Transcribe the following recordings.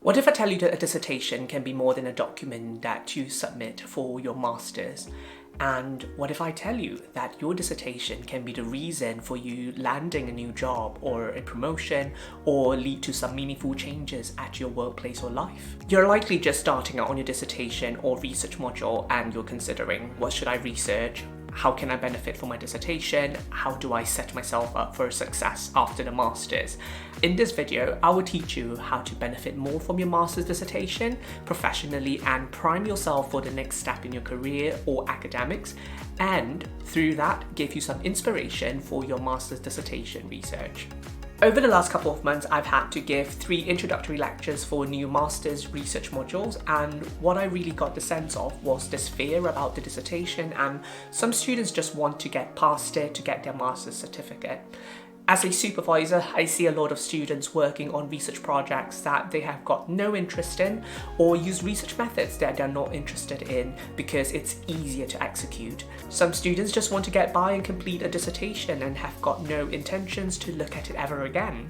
What if I tell you that a dissertation can be more than a document that you submit for your master's? And what if I tell you that your dissertation can be the reason for you landing a new job or a promotion or lead to some meaningful changes at your workplace or life? You're likely just starting out on your dissertation or research module and you're considering, what should I research? How can I benefit from my dissertation? How do I set myself up for success after the master's? In this video, I will teach you how to benefit more from your master's dissertation professionally and prime yourself for the next step in your career or academics, and through that, give you some inspiration for your master's dissertation research. Over the last couple of months, I've had to give 3 introductory lectures for new master's research modules, and what I really got the sense of was this fear about the dissertation, and some students just want to get past it to get their master's certificate. As a supervisor, I see a lot of students working on research projects that they have got no interest in, or use research methods that they're not interested in because it's easier to execute. Some students just want to get by and complete a dissertation and have got no intentions to look at it ever again.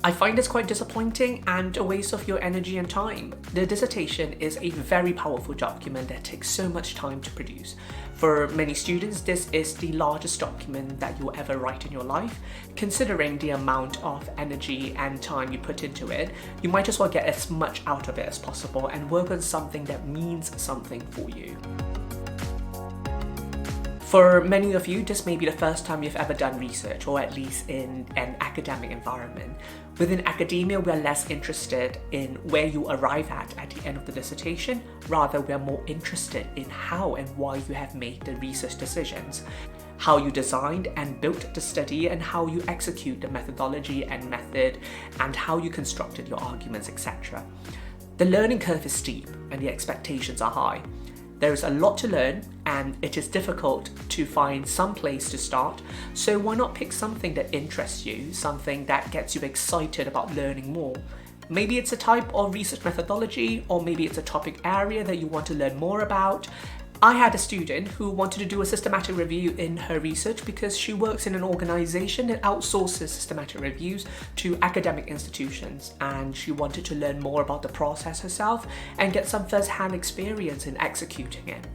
I find this quite disappointing and a waste of your energy and time. The dissertation is a very powerful document that takes so much time to produce. For many students, this is the largest document that you'll ever write in your life. Considering the amount of energy and time you put into it, you might as well get as much out of it as possible and work on something that means something for you. For many of you, this may be the first time you've ever done research, or at least in an academic environment. Within academia, we're less interested in where you arrive at the end of the dissertation. Rather, we're more interested in how and why you have made the research decisions, how you designed and built the study, and how you execute the methodology and method, and how you constructed your arguments, etc. The learning curve is steep and the expectations are high. There is a lot to learn and it is difficult to find some place to start, so why not pick something that interests you, something that gets you excited about learning more. Maybe it's a type of research methodology, or maybe it's a topic area that you want to learn more about. I had a student who wanted to do a systematic review in her research because she works in an organization that outsources systematic reviews to academic institutions, and she wanted to learn more about the process herself and get some first-hand experience in executing it.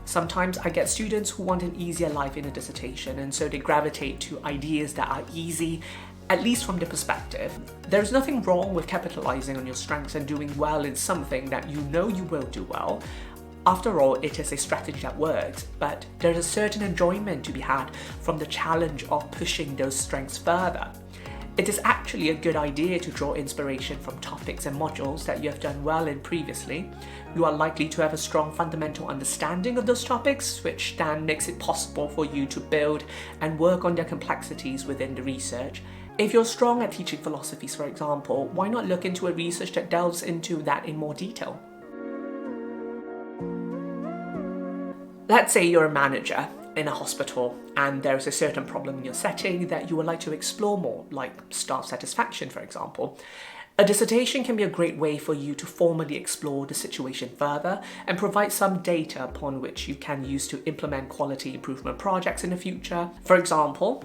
Sometimes I get students who want an easier life in a dissertation, and so they gravitate to ideas that are easy, at least from the perspective. There's nothing wrong with capitalizing on your strengths and doing well in something that you know you will do well. After all, it is a strategy that works, but there's a certain enjoyment to be had from the challenge of pushing those strengths further. It is actually a good idea to draw inspiration from topics and modules that you have done well in previously. You are likely to have a strong fundamental understanding of those topics, which then makes it possible for you to build and work on their complexities within the research. If you're strong at teaching philosophies, for example, why not look into a research that delves into that in more detail? Let's say you're a manager in a hospital and there is a certain problem in your setting that you would like to explore more, like staff satisfaction, for example. A dissertation can be a great way for you to formally explore the situation further and provide some data upon which you can use to implement quality improvement projects in the future. For example,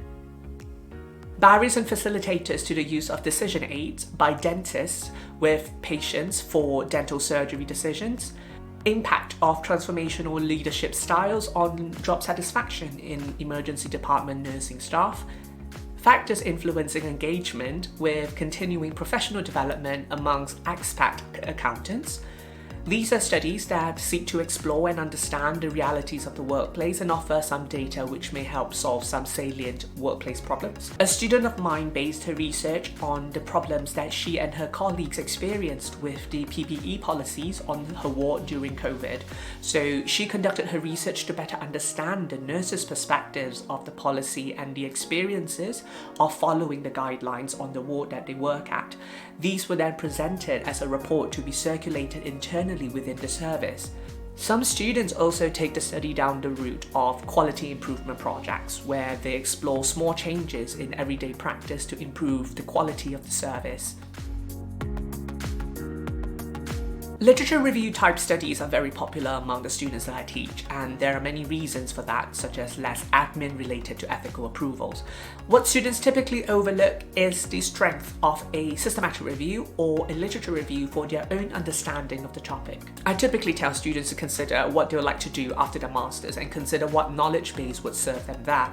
barriers and facilitators to the use of decision aids by dentists with patients for dental surgery decisions, impact of transformational leadership styles on job satisfaction in emergency department nursing staff, factors influencing engagement with continuing professional development amongst expat accountants. These are studies that seek to explore and understand the realities of the workplace and offer some data which may help solve some salient workplace problems. A student of mine based her research on the problems that she and her colleagues experienced with the PPE policies on her ward during COVID. So she conducted her research to better understand the nurses' perspectives of the policy and the experiences of following the guidelines on the ward that they work at. These were then presented as a report to be circulated internally within the service. Some students also take the study down the route of quality improvement projects, where they explore small changes in everyday practice to improve the quality of the service. Literature review type studies are very popular among the students that I teach, and there are many reasons for that, such as less admin related to ethical approvals. What students typically overlook is the strength of a systematic review or a literature review for their own understanding of the topic. I typically tell students to consider what they would like to do after their masters and consider what knowledge base would serve them there.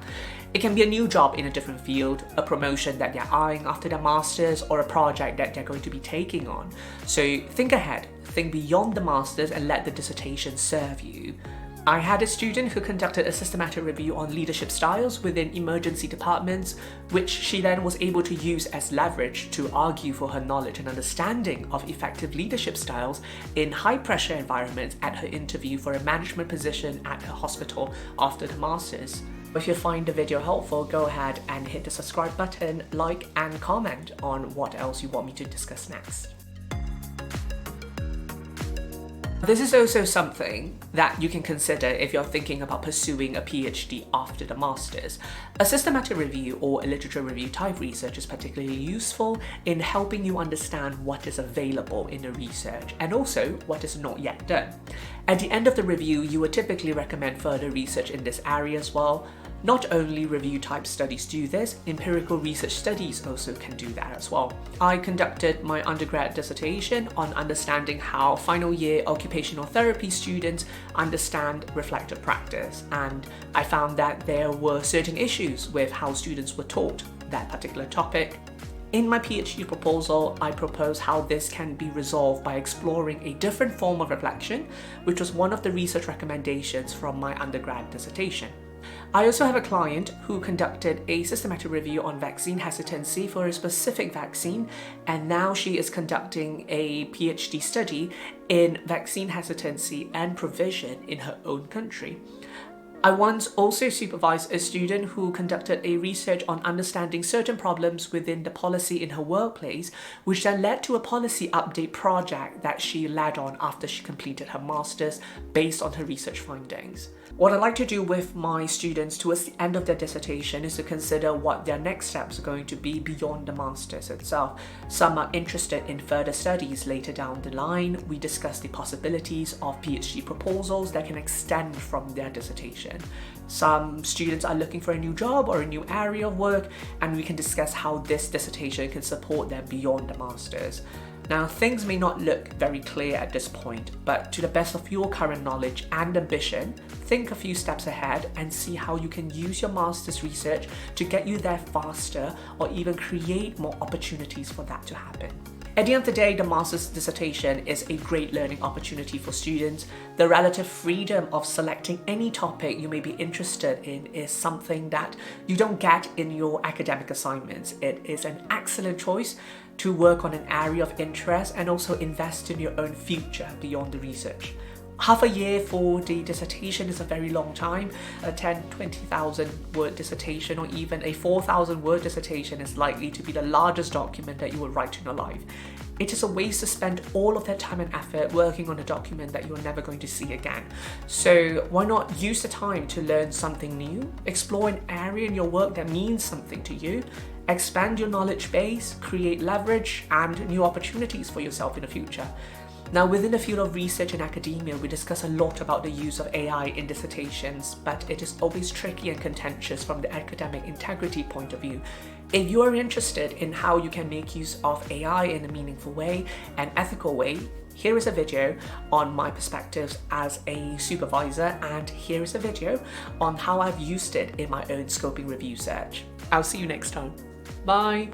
It can be a new job in a different field, a promotion that they're eyeing after their masters, or a project that they're going to be taking on. So think ahead. Think beyond the masters and let the dissertation serve you. I had a student who conducted a systematic review on leadership styles within emergency departments, which she then was able to use as leverage to argue for her knowledge and understanding of effective leadership styles in high-pressure environments at her interview for a management position at her hospital after the masters. If you find the video helpful, go ahead and hit the subscribe button, like and comment on what else you want me to discuss next. This is also something that you can consider if you're thinking about pursuing a PhD after the masters. A systematic review or a literature review type research is particularly useful in helping you understand what is available in the research and also what is not yet done. At the end of the review, you would typically recommend further research in this area as well. Not only review type studies do this, empirical research studies also can do that as well. I conducted my undergrad dissertation on understanding how final year occupational therapy students understand reflective practice, and I found that there were certain issues with how students were taught that particular topic. In my PhD proposal, I propose how this can be resolved by exploring a different form of reflection, which was one of the research recommendations from my undergrad dissertation. I also have a client who conducted a systematic review on vaccine hesitancy for a specific vaccine, and now she is conducting a PhD study in vaccine hesitancy and provision in her own country. I once also supervised a student who conducted a research on understanding certain problems within the policy in her workplace, which then led to a policy update project that she led on after she completed her master's based on her research findings. What I like to do with my students towards the end of their dissertation is to consider what their next steps are going to be beyond the master's itself. Some are interested in further studies later down the line. We discuss the possibilities of PhD proposals that can extend from their dissertation. Some students are looking for a new job or a new area of work, and we can discuss how this dissertation can support them beyond the masters. Now, things may not look very clear at this point, but to the best of your current knowledge and ambition, think a few steps ahead and see how you can use your master's research to get you there faster or even create more opportunities for that to happen. At the end of the day, the master's dissertation is a great learning opportunity for students. The relative freedom of selecting any topic you may be interested in is something that you don't get in your academic assignments. It is an excellent choice to work on an area of interest and also invest in your own future beyond the research. Half a year for the dissertation is a very long time. A 20,000 word dissertation or even a 4,000 word dissertation is likely to be the largest document that you will write in your life. It is a waste to spend all of that time and effort working on a document that you're never going to see again. So why not use the time to learn something new, explore an area in your work that means something to you, expand your knowledge base, create leverage and new opportunities for yourself in the future. Now, within the field of research and academia, we discuss a lot about the use of AI in dissertations, but it is always tricky and contentious from the academic integrity point of view. If you are interested in how you can make use of AI in a meaningful way and ethical way, here is a video on my perspectives as a supervisor, and here is a video on how I've used it in my own scoping review search. I'll see you next time. Bye!